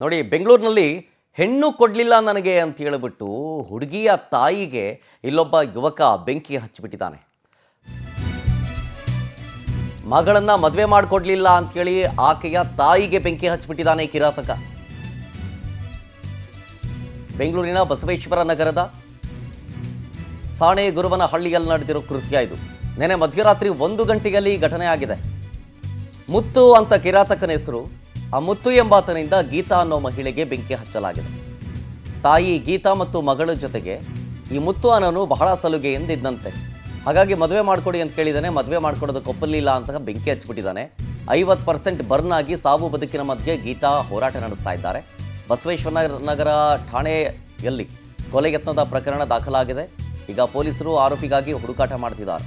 ನೋಡಿ, ಬೆಂಗಳೂರಿನಲ್ಲಿ ಹೆಣ್ಣು ಕೊಡಲಿಲ್ಲ ನನಗೆ ಅಂತ ಹೇಳಿಬಿಟ್ಟು ಹುಡುಗಿಯ ತಾಯಿಗೆ ಇಲ್ಲೊಬ್ಬ ಯುವಕ ಬೆಂಕಿ ಹಚ್ಚಿಬಿಟ್ಟಿದ್ದಾನೆ. ಮಗಳನ್ನ ಮದುವೆ ಮಾಡಿಕೊಡ್ಲಿಲ್ಲ ಅಂತೇಳಿ ಆಕೆಯ ತಾಯಿಗೆ ಬೆಂಕಿ ಹಚ್ಚಿಬಿಟ್ಟಿದ್ದಾನೆ ಕಿರಾತಕ. ಬೆಂಗಳೂರಿನ ಬಸವೇಶ್ವರ ನಗರದ ಸಾಣೆ ಗುರುವನಹಳ್ಳಿಯಲ್ಲಿ ನಡೆದಿರೋ ಕೃತ್ಯ ಇದು. ನೆನೆ ಮಧ್ಯರಾತ್ರಿ 1 ಗಂಟೆಯಲ್ಲಿ ಘಟನೆ ಆಗಿದೆ. ಮುತ್ತು ಅಂತ ಕಿರಾತಕನ ಹೆಸರು. ಆ ಮುತ್ತು ಎಂಬಾತನಿಂದ ಗೀತಾ ಅನ್ನೋ ಮಹಿಳೆಗೆ ಬೆಂಕಿ ಹಚ್ಚಲಾಗಿದೆ. ತಾಯಿ ಗೀತಾ ಮತ್ತು ಮಗಳ ಜೊತೆಗೆ ಈ ಮುತ್ತು ಅನ್ನೋನು ಬಹಳ ಸಲುಗೆಯಿಂದ ಇದ್ದಂತೆ. ಹಾಗಾಗಿ ಮದುವೆ ಮಾಡಿಕೊಡಿ ಅಂತ ಕೇಳಿದಾನೆ. ಮದುವೆ ಮಾಡ್ಕೊಡೋದಕ್ಕೆ ಒಪ್ಪಲಿಲ್ಲ ಅಂತ ಬೆಂಕಿ ಹಚ್ಚಿಬಿಟ್ಟಿದ್ದಾನೆ. 50% ಬರ್ನ್ ಆಗಿ ಸಾವು ಬದುಕಿನ ಮಧ್ಯೆ ಗೀತಾ ಹೋರಾಟ ನಡೆಸ್ತಾ ಇದ್ದಾರೆ. ಬಸವೇಶ್ವರ ನಗರ ಠಾಣೆಯಲ್ಲಿ ಕೊಲೆಯತ್ನದ ಪ್ರಕರಣ ದಾಖಲಾಗಿದೆ. ಈಗ ಪೊಲೀಸರು ಆರೋಪಿಗಾಗಿ ಹುಡುಕಾಟ ಮಾಡ್ತಿದ್ದಾರೆ.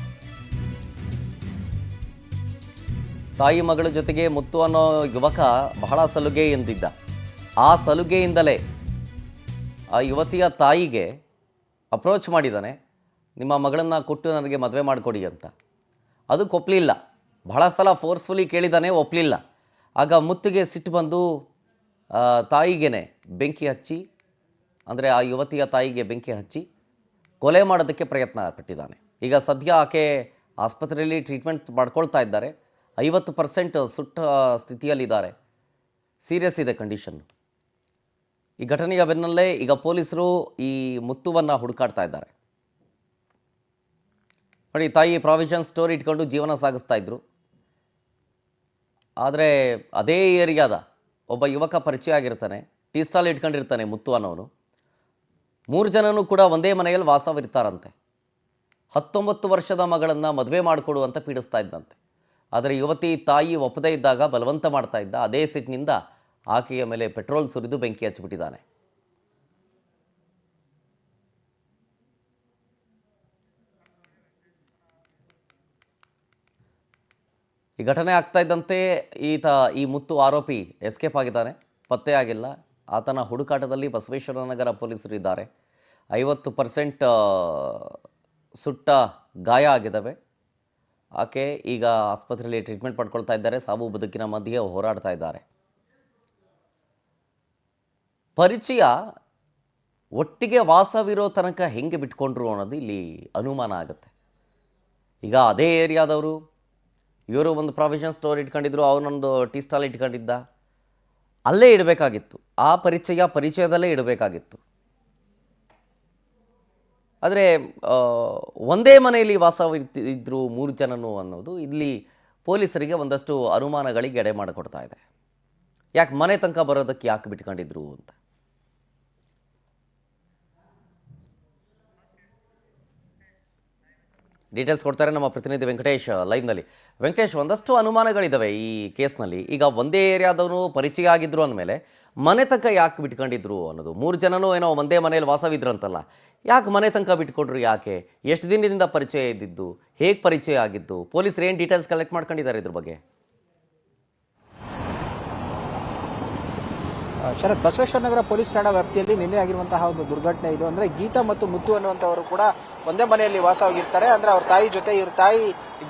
ತಾಯಿ ಮಗಳ ಜೊತೆಗೆ ಮುತ್ತು ಅನ್ನೋ ಯುವಕ ಬಹಳ ಸಲುಗೆ ಎಂದಿದ್ದ. ಆ ಸಲುಗೆಯಿಂದಲೇ ಆ ಯುವತಿಯ ತಾಯಿಗೆ ಅಪ್ರೋಚ್ ಮಾಡಿದ್ದಾನೆ, ನಿಮ್ಮ ಮಗಳನ್ನು ಕೊಟ್ಟು ನನಗೆ ಮದುವೆ ಮಾಡಿಕೊಡಿ ಅಂತ. ಅದಕ್ಕೆ ಒಪ್ಪಲಿಲ್ಲ. ಬಹಳ ಸಲ ಫೋರ್ಸ್ಫುಲಿ ಕೇಳಿದ್ದಾನೆ, ಒಪ್ಪಲಿಲ್ಲ. ಆಗ ಮುತ್ತಿಗೆ ಸಿಟ್ಟು ಬಂದು ತಾಯಿಗೇನೆ ಬೆಂಕಿ ಹಚ್ಚಿ, ಅಂದರೆ ಆ ಯುವತಿಯ ತಾಯಿಗೆ ಬೆಂಕಿ ಹಚ್ಚಿ ಕೊಲೆ ಮಾಡೋದಕ್ಕೆ ಪ್ರಯತ್ನ ಪಟ್ಟಿದ್ದಾನೆ. ಈಗ ಸದ್ಯ ಆಕೆ ಆಸ್ಪತ್ರೆಯಲ್ಲಿ ಟ್ರೀಟ್ಮೆಂಟ್ ಮಾಡ್ಕೊಳ್ತಾ ಇದ್ದಾರೆ. 50% ಸುಟ್ಟ ಸ್ಥಿತಿಯಲ್ಲಿದ್ದಾರೆ. ಸೀರಿಯಸ್ ಇದೆ ಕಂಡೀಷನ್ನು. ಈ ಘಟನೆಯ ಬೆನ್ನಲ್ಲೇ ಈಗ ಪೊಲೀಸರು ಈ ಮುತ್ತುವನ್ನು ಹುಡುಕಾಡ್ತಾ ಇದ್ದಾರೆ. ನೋಡಿ, ತಾಯಿ ಪ್ರಾವಿಷನ್ ಸ್ಟೋರ್ ಇಟ್ಕೊಂಡು ಜೀವನ ಸಾಗಿಸ್ತಾ ಇದ್ರು. ಆದರೆ ಅದೇ ಏರಿಯಾದ ಒಬ್ಬ ಯುವಕ ಪರಿಚಯ ಆಗಿರ್ತಾನೆ, ಟೀ ಸ್ಟಾಲ್ ಇಟ್ಕೊಂಡಿರ್ತಾನೆ ಮುತ್ತು ಅನ್ನೋನು. 3 ಜನನೂ ಕೂಡ ಒಂದೇ ಮನೆಯಲ್ಲಿ ವಾಸವಿರ್ತಾರಂತೆ. 19 ವರ್ಷದ ಮಗಳನ್ನು ಮದುವೆ ಮಾಡಿಕೊಡು ಅಂತ ಪೀಡಿಸ್ತಾ ಇದ್ದಂತೆ. ಆದರೆ ಯುವತಿ ತಾಯಿ ಒಪ್ಪದೇ ಇದ್ದಾಗ ಬಲವಂತ ಮಾಡ್ತಾ ಇದ್ದ. ಅದೇ ಸಿಟ್ಟಿನಿಂದ ಆಕೆಯ ಮೇಲೆ ಪೆಟ್ರೋಲ್ ಸುರಿದು ಬೆಂಕಿ ಹಚ್ಚಿಬಿಟ್ಟಿದ್ದಾನೆ. ಈ ಘಟನೆ ಆಗ್ತಾ ಇದ್ದಂತೆ ಈ ಮುತ್ತು ಆರೋಪಿ ಎಸ್ಕೇಪ್ ಆಗಿದ್ದಾನೆ, ಪತ್ತೆ ಆಗಿಲ್ಲ. ಆತನ ಹುಡುಕಾಟದಲ್ಲಿ ಬಸವೇಶ್ವರ ನಗರ ಪೊಲೀಸರು ಇದ್ದಾರೆ. 50% ಸುಟ್ಟ ಗಾಯ ಆಗಿದ್ದಾವೆ. ಆಕೆ ಈಗ ಆಸ್ಪತ್ರೆಯಲ್ಲಿ ಟ್ರೀಟ್ಮೆಂಟ್ ಪಡ್ಕೊಳ್ತಾ ಇದ್ದಾರೆ. ಸಾವು ಬದುಕಿನ ಮಧ್ಯೆ ಹೋರಾಡ್ತಾ ಇದ್ದಾರೆ. ಪರಿಚಯ ಒಟ್ಟಿಗೆ ವಾಸವಿರೋ ತನಕ ಹೆಂಗೆ ಬಿಟ್ಕೊಂಡ್ರು ಅನ್ನೋದು ಇಲ್ಲಿ ಅನುಮಾನ ಆಗುತ್ತೆ. ಈಗ ಅದೇ ಏರಿಯಾದವರು, ಇವರು ಒಂದು ಪ್ರಾವಿಷನ್ ಸ್ಟೋರ್ ಇಟ್ಕೊಂಡಿದ್ರು, ಅವನೊಂದು ಟೀ ಸ್ಟಾಲ್ ಇಟ್ಕೊಂಡಿದ್ದ. ಅಲ್ಲೇ ಇಡಬೇಕಾಗಿತ್ತು. ಆ ಪರಿಚಯದಲ್ಲೇ ಇಡಬೇಕಾಗಿತ್ತು. ಆದರೆ ಒಂದೇ ಮನೆಯಲ್ಲಿ ವಾಸವಿರ್ತಿದ್ರು 3 ಜನನು ಅನ್ನೋದು ಇಲ್ಲಿ ಪೊಲೀಸರಿಗೆ ಒಂದಷ್ಟು ಅನುಮಾನಗಳಿಗೆ ಎಡೆ ಮಾಡಿಕೊಡ್ತಾ ಇದೆ. ಯಾಕೆ ಮನೆ ತನಕ ಬರೋದಕ್ಕೆ ಯಾಕೆ ಬಿಟ್ಕೊಂಡಿದ್ರು ಅಂತ. ಡೀಟೇಲ್ಸ್ ಕೊಡ್ತಾರೆ ನಮ್ಮ ಪ್ರತಿನಿಧಿ ವೆಂಕಟೇಶ್ ಲೈವ್ನಲ್ಲಿ. ವೆಂಕಟೇಶ್, ಒಂದಷ್ಟು ಅನುಮಾನಗಳಿದ್ದಾವೆ ಈ ಕೇಸ್ನಲ್ಲಿ. ಈಗ ಒಂದೇ ಏರಿಯಾದವನು ಪರಿಚಯ ಆಗಿದ್ರು ಅಂದಮೇಲೆ ಮನೆ ತನಕ ಯಾಕೆ ಬಿಟ್ಕೊಂಡಿದ್ರು ಅನ್ನೋದು. 3 ಜನನೂ ಏನೋ ಒಂದೇ ಮನೆಯಲ್ಲಿ ವಾಸವಿದ್ರಂತಲ್ಲ, ಯಾಕೆ ಮನೆ ತನಕ ಬಿಟ್ಕೊಡ್ರು? ಯಾಕೆ? ಎಷ್ಟು ದಿನದಿಂದ ಪರಿಚಯ ಇದ್ದಿದ್ದು? ಹೇಗೆ ಪರಿಚಯ ಆಗಿದ್ದು? ಪೊಲೀಸರು ಏನು ಡೀಟೇಲ್ಸ್ ಕಲೆಕ್ಟ್ ಮಾಡ್ಕೊಂಡಿದ್ದಾರೆ ಇದ್ರ ಬಗ್ಗೆ? ಶರತ್, ಬಸವೇಶ್ವರ ನಗರ ಪೊಲೀಸ್ ಠಾಣಾ ವ್ಯಾಪ್ತಿಯಲ್ಲಿ ನಿನ್ನೆ ಆಗಿರುವಂತಹ ಒಂದು ದುರ್ಘಟನೆ ಇದು. ಅಂದ್ರೆ ಗೀತಾ ಮತ್ತು ಮುತ್ತು ಅನ್ನುವಂಥವರು ಕೂಡ ಒಂದೇ ಮನೆಯಲ್ಲಿ ವಾಸವಾಗಿರ್ತಾರೆ. ಅಂದ್ರೆ ಅವ್ರ ತಾಯಿ ಜೊತೆ, ಇವ್ರ ತಾಯಿ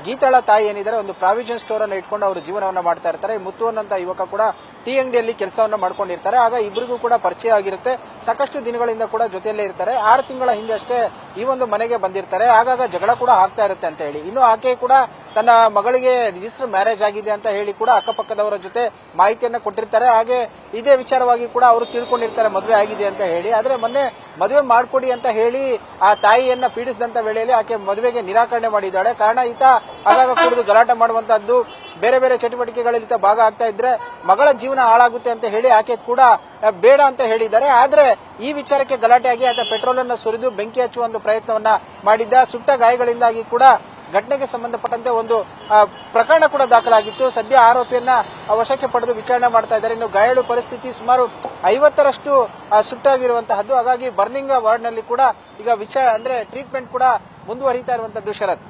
ಗೀತಾಳ ತಾಯಿ ಏನಿದ್ದಾರೆ ಒಂದು ಪ್ರಾವಿಷನ್ ಸ್ಟೋರ್ ಅನ್ನು ಇಟ್ಕೊಂಡು ಅವರು ಜೀವನವನ್ನ ಮಾಡ್ತಾ ಇರ್ತಾರೆ. ಮುತ್ತು ಅನ್ನೋಂಥ ಯುವಕ ಕೂಡ ಟೀ ಅಂಗಡಿಯಲ್ಲಿ ಕೆಲಸವನ್ನ ಮಾಡ್ಕೊಂಡಿರ್ತಾರೆ. ಆಗ ಇಬ್ಬರಿಗೂ ಕೂಡ ಪರಿಚಯ ಆಗಿರುತ್ತೆ. ಸಾಕಷ್ಟು ದಿನಗಳಿಂದ ಕೂಡ ಜೊತೆಯಲ್ಲೇ ಇರ್ತಾರೆ. 6 ತಿಂಗಳ ಹಿಂದೆ ಅಷ್ಟೇ ಈ ಒಂದು ಮನೆಗೆ ಬಂದಿರ್ತಾರೆ. ಆಗಾಗ ಜಗಳ ಕೂಡ ಆಗ್ತಾ ಇರುತ್ತೆ ಅಂತ ಹೇಳಿ. ಇನ್ನು ಆಕೆ ಕೂಡ ತನ್ನ ಮಗಳಿಗೆ ರಿಜಿಸ್ಟರ್ ಮ್ಯಾರೇಜ್ ಆಗಿದೆ ಅಂತ ಹೇಳಿ ಕೂಡ ಅಕ್ಕಪಕ್ಕದವರ ಜೊತೆ ಮಾಹಿತಿಯನ್ನ ಕೊಟ್ಟಿರ್ತಾರೆ. ಹಾಗೆ ಇದೇ ವಿಚಾರವಾಗಿ ಕೂಡ ಅವರು ತಿಳ್ಕೊಂಡಿರ್ತಾರೆ ಮದುವೆ ಆಗಿದೆ ಅಂತ ಹೇಳಿ. ಆದ್ರೆ ಮೊನ್ನೆ ಮದುವೆ ಮಾಡ್ಕೊಡಿ ಅಂತ ಹೇಳಿ ಆ ತಾಯಿಯನ್ನ ಪೀಡಿಸಿದಂತ ವೇಳೆಯಲ್ಲಿ ಆಕೆ ಮದುವೆಗೆ ನಿರಾಕರಣೆ ಮಾಡಿದ್ದಾಳೆ. ಕಾರಣ ಈತ ಆಗಾಗ ಕುಡಿದು ಗಲಾಟೆ ಮಾಡುವಂತದ್ದು, ಬೇರೆ ಬೇರೆ ಚಟುವಟಿಕೆಗಳಲ್ಲಿ ಭಾಗ ಆಗ್ತಾ ಇದ್ರೆ ಮಗಳ ಜೀವನ ಹಾಳಾಗುತ್ತೆ ಅಂತ ಹೇಳಿ ಆಕೆ ಕೂಡ ಬೇಡ ಅಂತ ಹೇಳಿದ್ದಾರೆ. ಆದ್ರೆ ಈ ವಿಚಾರಕ್ಕೆ ಗಲಾಟೆಯಾಗಿ ಆತ ಪೆಟ್ರೋಲ್ ಅನ್ನ ಸುರಿದು ಬೆಂಕಿ ಹಚ್ಚುವ ಒಂದು ಪ್ರಯತ್ನವನ್ನ ಮಾಡಿದ್ದ. ಸುಟ್ಟ ಗಾಯಗಳಿಂದಾಗಿ ಕೂಡ ಘಟನೆಗೆ ಸಂಬಂಧಪಟ್ಟಂತೆ ಒಂದು ಪ್ರಕರಣ ಕೂಡ ದಾಖಲಾಗಿತ್ತು. ಸದ್ಯ ಆರೋಪಿಯನ್ನ ವಶಕ್ಕೆ ಪಡೆದು ವಿಚಾರಣೆ ಮಾಡ್ತಾ ಇದ್ದಾರೆ. ಇನ್ನು ಗಾಯಾಳು ಪರಿಸ್ಥಿತಿ ಸುಮಾರು 50ರಷ್ಟು ಸುಟ್ಟಾಗಿರುವಂತಹದ್ದು. ಹಾಗಾಗಿ ಬರ್ನಿಂಗ್ ವಾರ್ಡ್ ನಲ್ಲಿ ಕೂಡ ಈಗ ಅಂದ್ರೆ ಟ್ರೀಟ್ಮೆಂಟ್ ಕೂಡ ಮುಂದುವರಿತಾ ಇರುವಂತದ್ದು. ಶರತ್,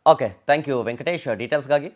ಓಕೆ, ಥ್ಯಾಂಕ್ ಯು ವೆಂಕಟೇಶ್ ಡೀಟೇಲ್ಸ್ಗಾಗಿ.